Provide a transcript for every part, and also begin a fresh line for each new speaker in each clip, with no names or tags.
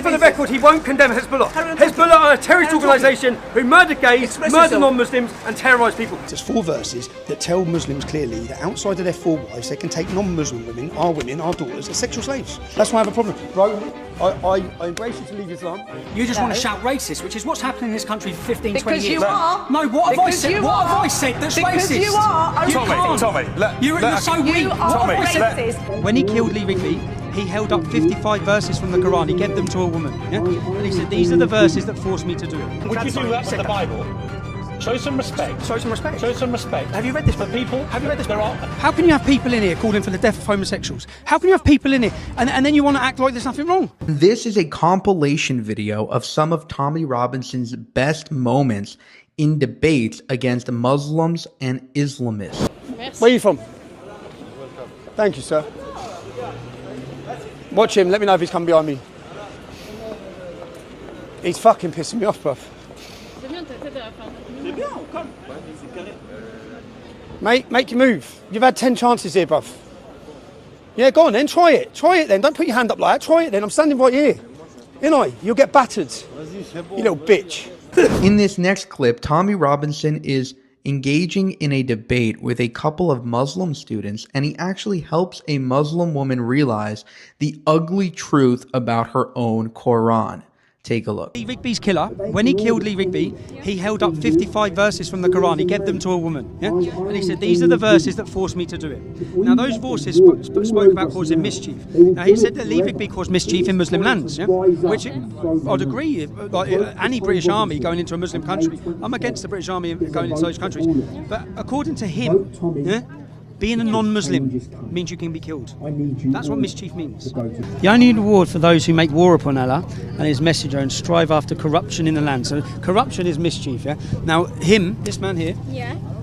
for the record, he won't condemn Hezbollah. Hezbollah are a terrorist organisation who murder gays, murder non-Muslims and terrorise people.
There's 4 verses that tell Muslims clearly that outside of their 4 wives, they can take non-Muslim women, our daughters, as sexual slaves. That's why I have a problem. Bro, I embrace you to leave Islam.
You just want to shout racist, which is what's happening in this country for 15, 20 years.
Because you are.
No, what have I said? What have I said that's racist?
Because you are.
Tommy,
You're so weak.
You are racist.
When he killed Lee Rigby, he held up 55 verses from the Quran. He gave them to a woman. Yeah? And he said, these are the verses that forced me to do it.
Would you do that with the Bible? Show some respect.
Show some respect.
Show some respect.
Have you read this?
For people?
Have you read this?
There are.
How can you have people in here calling for the death of homosexuals? How can you have people in here and then you want to act like there's nothing wrong?
This is a compilation video of some of Tommy Robinson's best moments in debates against Muslims and Islamists.
Where are you from? Thank you, sir. Watch him, let me know if he's coming behind me. He's fucking pissing me off, bruv. Mate, make your move. You've had 10 chances here, bruv. Yeah, go on then, try it. Try it then, don't put your hand up like that. Try it then, I'm standing right here. You'll get battered. You little bitch.
In this next clip, Tommy Robinson is engaging in a debate with a couple of Muslim students, and he actually helps a Muslim woman realize the ugly truth about her own Quran. Take a look.
Lee Rigby's killer, when he killed Lee Rigby, he held up 55 verses from the Quran. He gave them to a woman. Yeah? And he said, these are the verses that forced me to do it. Now, those verses spoke about causing mischief. Now, he said that Lee Rigby caused mischief in Muslim lands, yeah? Which I'd agree. Like, any British army going into a Muslim country, I'm against the British army going into those countries. But according to him, yeah, being a non-Muslim means you can be killed. That's what mischief means. The only reward for those who make war upon Allah and His Messenger and strive after corruption in the land. So corruption is mischief, yeah? Now this man here,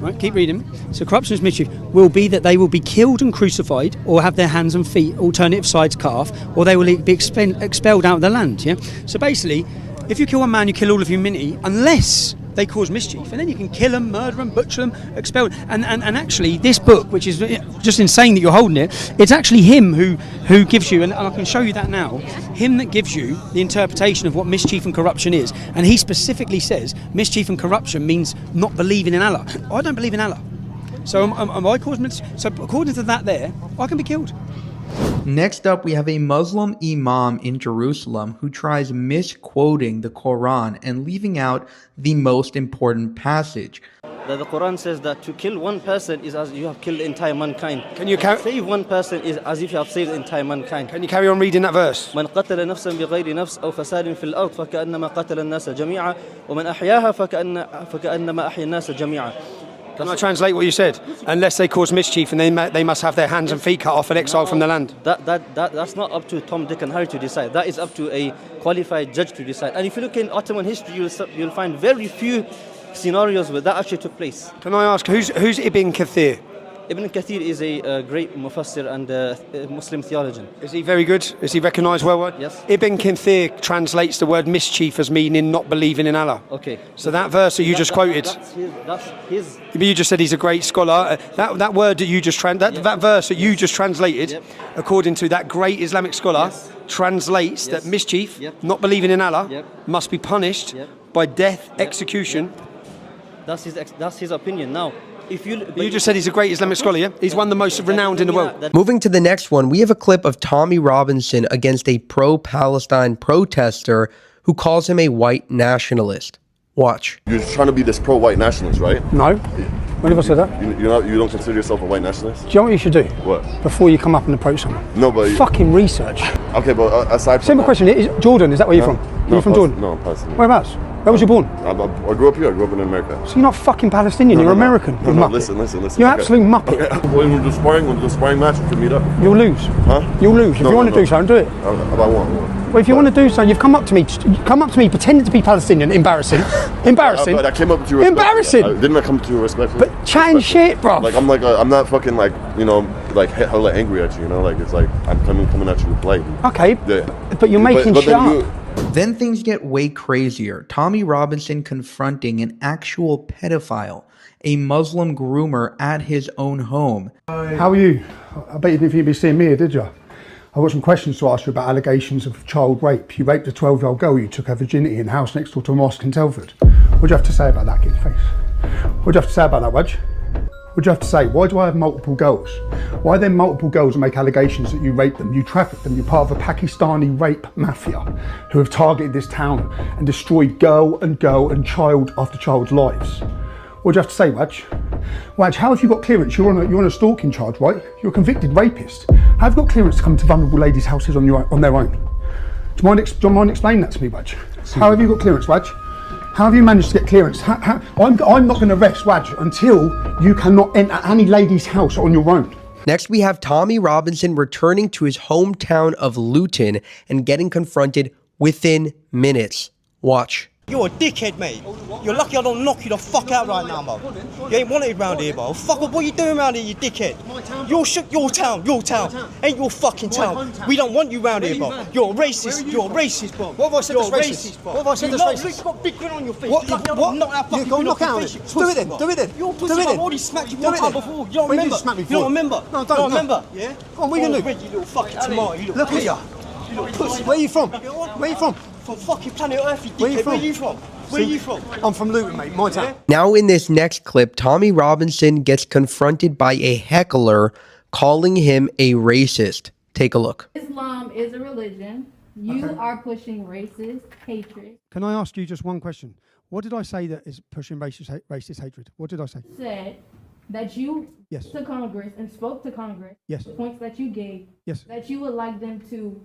right, keep reading. So corruption is mischief, will be that they will be killed and crucified or have their hands and feet, alternative sides cut off, or they will be expelled out of the land, yeah? So basically, if you kill one man, you kill all of humanity, unless they cause mischief, and then you can kill them, murder them, butcher them, expel them. And actually, this book, which is just insane that you're holding it, it's actually him who gives you, and I can show you that now, him that gives you the interpretation of what mischief and corruption is. And he specifically says mischief and corruption means not believing in Allah. I don't believe in Allah. So am I causing mischief? So according to that there, I can be killed.
Next up, we have a Muslim imam in Jerusalem who tries misquoting the Quran and leaving out the most important passage.
The Quran says that to kill one person is as you have killed the entire mankind.
Can you
save one person is as if you have saved the entire mankind.
Can you carry on reading that verse?
من قتل نفسا بغير نفس أو فساد في الأرض فكأنما قتل الناس جميعا ومن أحياها فكأنما أحيا الناس جميعا.
Can I translate what you said? Unless they cause mischief and they must have their hands and feet cut off and exiled from the land.
That's not up to Tom, Dick and Harry to decide. That is up to a qualified judge to decide. And if you look in Ottoman history, you'll find very few scenarios where that actually took place.
Can I ask, who's Ibn Kathir?
Ibn Kathir is a great mufassir and Muslim theologian.
Is he very good? Is he recognised worldwide?
Yes.
Ibn Kathir translates the word mischief as meaning not believing in Allah.
Okay.
So that verse that you just quoted.
That's his.
But you just said he's a great scholar. That word that you just that verse that you just translated, according to that great Islamic scholar, translates that mischief, not believing in Allah, must be punished by death, execution.
That's his opinion. Now,
you just said he's a great Islamic scholar, yeah? He's one of the most renowned in the world.
Moving to the next one, we have a clip of Tommy Robinson against a pro-Palestine protester who calls him a white nationalist. Watch.
You're trying to be this pro-white nationalist, right?
No. When have I said that?
You don't consider yourself a white nationalist?
Do you know what you should do?
What?
Before you come up and approach someone.
No, but...
Fucking research.
Okay, but aside from
Simple question. Jordan, is that where you're from?
No,
you're from Jordan?
No, I'm Palestinian.
Whereabouts? Where was you born?
I grew up here. I grew up in America.
So you're not fucking Palestinian, you're American.
No, listen.
You're absolute muppet.
Okay. When we're the sparring match, we can meet up.
You'll lose.
Huh?
You'll lose. If you want to do something, do it.
I won't.
Well, if you want to do something, you've come up to me pretending to be Palestinian. Embarrassing. Embarrassing.
But I came up to you.
Embarrassing.
Didn't I come to you respectfully?
But chatting shit, bro.
Like I'm not fucking like hella angry at you. You know, like it's like I'm coming at you with light.
Okay.
Yeah.
But you're making shit up.
Then things get way crazier. Tommy Robinson confronting an actual pedophile, a Muslim groomer at his own home.
How are you? I bet you didn't think you'd be seeing me here, did you? I've got some questions to ask you about allegations of child rape. You raped a 12-year-old girl, you took her virginity in a house next door to a mosque in Telford. What do you have to say about that, kid face? What do you have to say about that, Wedge? What do you have to say? Why do I have multiple girls? Why are there multiple girls that make allegations that you raped them, you trafficked them, you're part of a Pakistani rape mafia who have targeted this town and destroyed girl and child after child's lives? What do you have to say, Wedge? Wedge, how have you got clearance? You're on a stalking charge, right? You're a convicted rapist. How have you got clearance to come to vulnerable ladies' houses on their own? Do you mind explaining that to me, Wedge? How have you got clearance, Wedge? How have you managed to get clearance? I'm not going to rest, Wedge, until you cannot enter any lady's house on your own.
Next, we have Tommy Robinson returning to his hometown of Luton and getting confronted within minutes. Watch.
You're a dickhead, mate. You're lucky I don't knock you the fuck out right now, bro. You ain't wanted round here, bro. Fuck up, what you doing round here, you dickhead? Your town. Ain't your fucking town. We don't want you round here, bro. You're a racist. You're a racist, bro.
What have I said that's racist?
Bro.
What have I said that's racist?
You've got a big grin on your face.
What?
You
go knock out it. Do it then. Do it then.
You're pussy. I've already smacked you one time before. You don't
When
remember?
did you smack me
You don't
for?
remember?
No,
You don't remember?
Yeah? Go on, what are you going to do?
You little fucking tomato. You little
Look at you.
You little pussy.
Where are you from? Where are you from?
From fucking planet Earth, you
Where you
dickhead.
from?
Where you from? Where you from?
I'm from Luton, mate. My town.
Now in this next clip, Tommy Robinson gets confronted by a heckler calling him a racist. Take a look.
Islam is a religion. You are pushing racist hatred.
Can I ask you just one question? What did I say that is pushing racist hatred? What did I say?
Said that you
Yes.
to Congress and spoke to Congress.
Yes.
The points that you gave.
Yes.
That you would like them to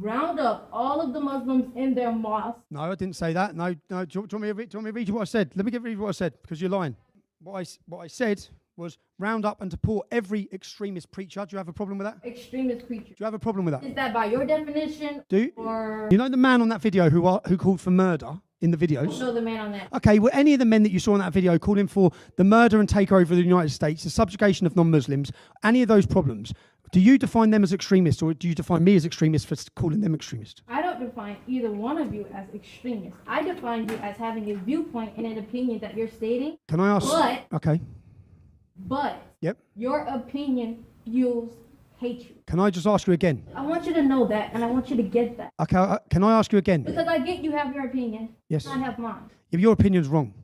round up all of the Muslims in their mosque.
No, I didn't say that. No. Do you want me to read you what I said? Let me read you what I said, because you're lying. What I said was round up and deport every extremist preacher. Do you have a problem with that?
Extremist preacher.
Do you have a problem with that?
Is that by your definition?
Do you?
Or
You know the man on that video who called for murder in the videos?
show the man on that.
Okay, well, any of the men that you saw in that video calling for the murder and takeover of the United States, the subjugation of non-Muslims, any of those problems, do you define them as extremists, or do you define me as extremist for calling them extremists?
I don't define either one of you as extremists. I define you as having a viewpoint and an opinion that you're stating.
Can I ask? Okay.
But
Yep.
your opinion fuels hatred.
Can I just ask you again?
I want you to know that, and I want you to get that.
Okay, can I ask you again?
Because I get you have your opinion.
Yes.
I have mine.
If your opinion's wrong,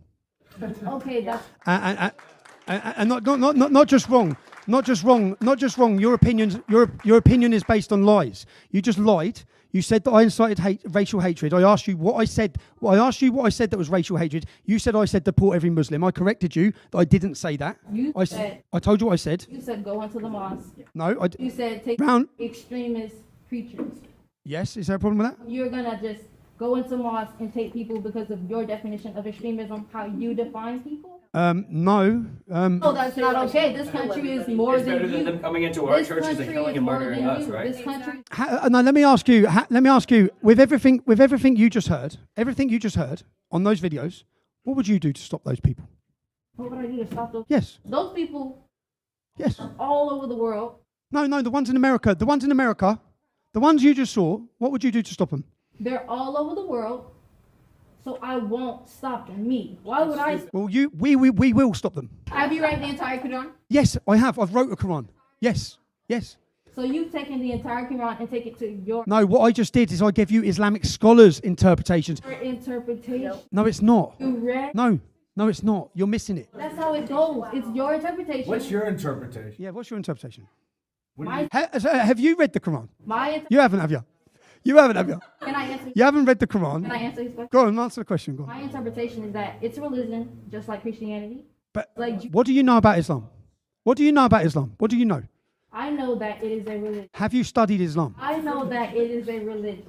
Okay, that's
and not just wrong, not just wrong. Your opinion is based on lies. You just lied. You said that I incited racial hatred. I asked you what I said. I asked you what I said that was racial hatred. You said I said deport every Muslim. I corrected you that I didn't say that. I told you what I said.
you said go into the mosque.
No,
You said take
round.
extremist preachers.
Yes, is there a problem with that?
You're gonna just go into mosque and take people because of your definition of extremism, how you define people?
No.
Oh, that's not okay. This country is more
It's better
than
than
you.
them coming into our
This
churches and
country
killing
is
and
more
murdering
than
us,
you.
right?
This country.
No, let me ask you. With everything you just heard, on those videos, what would you do to stop those people?
What would I do to stop those?
Yes.
Those people.
Yes.
All over the world.
No, the ones in America, the ones you just saw. What would you do to stop them?
They're all over the world. So I won't stop them. Me. Why would I?
Well, we will stop them.
Have you read the entire Quran?
Yes, I have. I've wrote a Quran. Yes.
So you've taken the entire Quran and take it to your
No, what I just did is I gave you Islamic scholars' interpretations.
interpretation.
No, it's not.
You read?
No, it's not. You're missing it.
That's how it goes. It's your interpretation.
What's your interpretation?
Yeah, what's your interpretation?
My,
Have you read the Quran?
my
You haven't, have you? You haven't, have you?
Can I answer?
You haven't read the Quran.
Can I answer his question?
Go on, answer the question. Go on.
My interpretation is that it's a religion, just like Christianity.
But
Like
what do you know about Islam? What do you know about Islam? What do you know?
I know that it is a religion.
Have you studied Islam?
I know that it is a religion.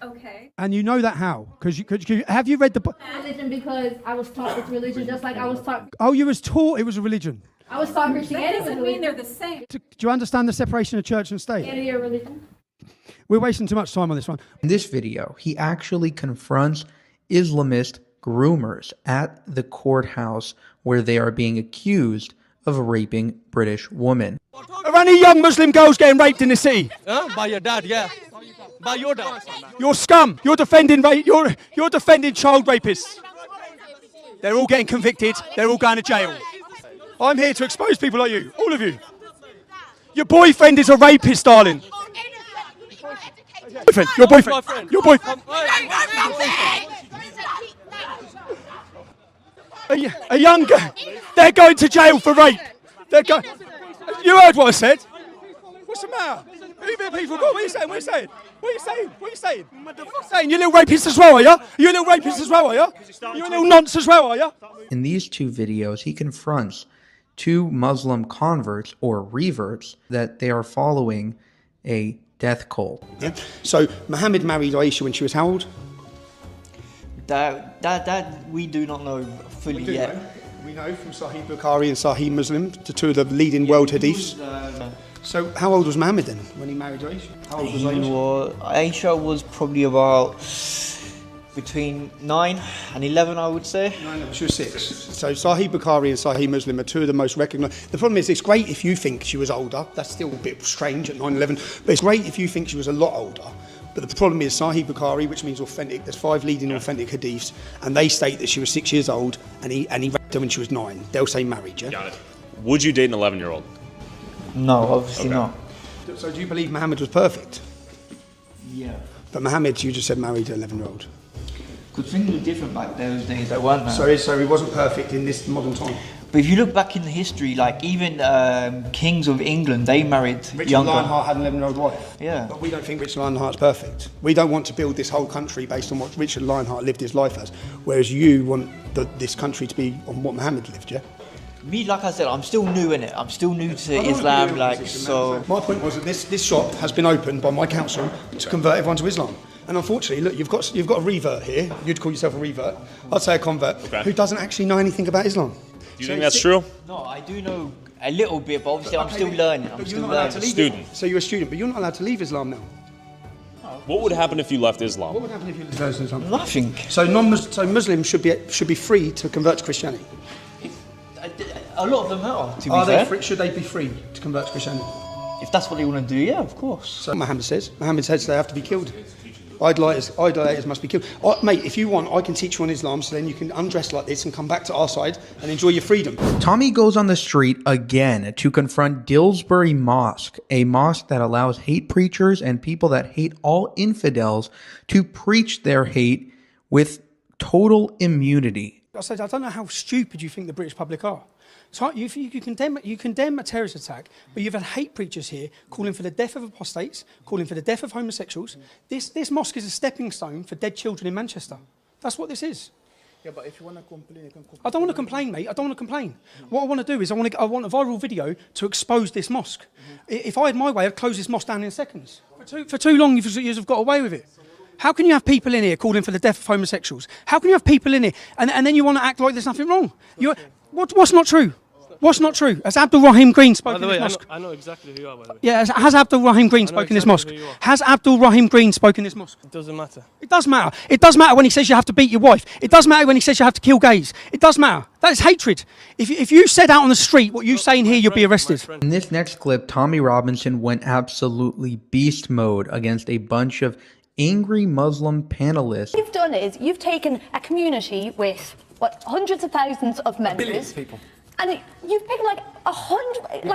Okay.
And you know that how? Because have you read the?
Religion because I was taught it's religion, just like I was taught.
Oh, you was taught it was a religion.
I was taught
That
Christianity was a
doesn't mean they're
religion.
the same.
Do you understand the separation of church and state?
Christianity a religion.
We're wasting too much time on this one.
In this video, he actually confronts Islamist groomers at the courthouse where they are being accused of raping British women.
Are any young Muslim girls getting raped in the city?
By your dad, yeah. By your dad.
You're scum. You're defending you're defending child rapists. They're all getting convicted. They're all going to jail. I'm here to expose people like you, all of you. Your boyfriend is a rapist, darling.
Boyfriend, your boyfriend, your boyfriend. A young girl. They're going to jail for rape. They're going. You heard what I said? What's the matter? People, what are you saying? What are you saying? What are you saying? What are you saying? What are you saying? You little rapist as well, are you? You little rapist as well, are you? You little nonce as well, are you?
In these two videos, he confronts two Muslim converts or reverts that they are following a death cult.
Yeah. So Muhammad married Aisha when she was how old?
That we do not know fully yet.
We know from Sahih Bukhari and Sahih Muslim, the two of the leading world hadiths. So how old was Muhammad then when he married Aisha? How old was Aisha?
Aisha was probably about between 9 and 11, I would say.
She was 6. So Sahih Bukhari and Sahih Muslim are two of the most recognised. The problem is, it's great if you think she was older. That's still a bit strange at 9, 11. But it's great if you think she was a lot older. But the problem is Sahih Bukhari, which means authentic. There's 5 leading authentic hadiths, and they state that she was 6 years old, and he raped her when she was 9. They'll say married, yeah?
Got it. Would you date an 11-year-old?
No, obviously not.
So do you believe Muhammad was perfect?
Yeah.
But Muhammad, you just said married an 11-year-old.
Because things were different back those days, they weren't there.
So he wasn't perfect in this modern time.
But if you look back in the history, like even kings of England, they married
Richard
younger.
Lionheart had an 11-year-old wife.
Yeah.
But we don't think Richard Lionheart's perfect. We don't want to build this whole country based on what Richard Lionheart lived his life as, whereas you want this country to be on what Muhammad lived, yeah?
Me, like I said, I'm still new in it. I'm still new to Islam, like, so...
My point was that this shop has been opened by my council to convert everyone to Islam. And unfortunately, look, you've got a revert here. You'd call yourself a revert. I'd say a convert who doesn't actually know anything about Islam.
Do you think that's true?
No, I do know a little bit, but obviously I'm still learning. I'm still learning.
Student.
So you're a student, but you're not allowed to leave Islam now.
What would happen if you left Islam?
What would happen if you left Islam?
Nothing.
So Muslims should be free to convert to Christianity.
A lot of them are, to be
Are
fair.
they free, should they be free to convert to Christianity?
If that's what they want to do, yeah, of course.
So Muhammad says they have to be killed. Idolaters must be killed. Mate, if you want, I can teach you on Islam, so then you can undress like this and come back to our side and enjoy your freedom.
Tommy goes on the street again to confront Dillsbury Mosque, a mosque that allows hate preachers and people that hate all infidels to preach their hate with total immunity.
I said, I don't know how stupid you think the British public are. So you condemn a terrorist attack, but you've had hate preachers here calling for the death of apostates, calling for the death of homosexuals. This mosque is a stepping stone for dead children in Manchester. That's what this is.
Yeah, but if you want to complain, you can complain.
I don't want to complain, mate. I don't want to complain. What I want to do is I want a viral video to expose this mosque. If I had my way, I'd close this mosque down in seconds. For too long, you've got away with it. How can you have people in here calling for the death of homosexuals? How can you have people in here and then you want to act like there's nothing wrong? What's not true? What's not true? Has Abdul Rahim Green spoken in this mosque?
I know exactly who you are, by the way.
Yeah, has Abdul Rahim Green spoken in this mosque? Has Abdul Rahim Green spoken in this mosque?
It doesn't matter.
It does matter. It does matter when he says you have to beat your wife. It does matter when he says you have to kill gays. It does matter. That is hatred. If you said out on the street what you say in here, you'll be arrested.
In this next clip, Tommy Robinson went absolutely beast mode against a bunch of angry Muslim panelists.
What you've done is you've taken a community with hundreds of thousands of members.
Billions of people.
And you've picked like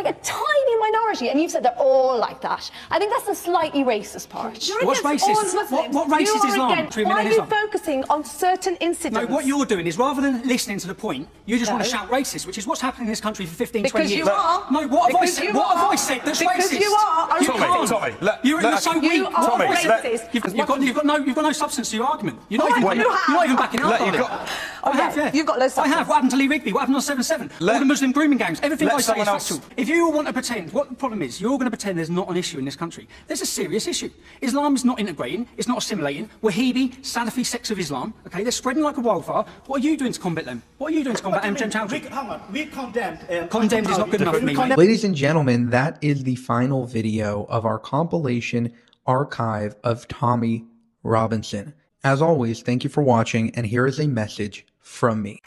a tiny minority, and you've said they're all like that. I think that's the slightly racist part.
What's racist? What racist is Islam?
Why are you focusing on certain incidents?
No, what you're doing is rather than listening to the point, you just want to shout racist, which is what's happening in this country for 15, 20 years.
Because you are.
No, what have I said? What have I said that's racist?
Because you are.
Tommy,
You're so weak.
You are racist.
You've got no substance to your argument. You're not even backing up on it. I have, yeah.
You've got no substance.
I have. What happened to Lee Rigby? What happened on 7/7? All the Muslim grooming gangs. Everything I say is factual. If you all want to pretend, what the problem is, you're all going to pretend there's not an issue in this country. There's a serious issue. Islam is not integrating. It's not assimilating. Wahhabi, Salafi sects of Islam, okay, they're spreading like a wildfire. What are you doing to combat them? What are you doing to combat MJ Chowdhury?
We condemned.
Condemned is not good enough for me, mate.
Ladies and gentlemen, that is the final video of our compilation archive of Tommy Robinson. As always, thank you for watching, and here is a message from me.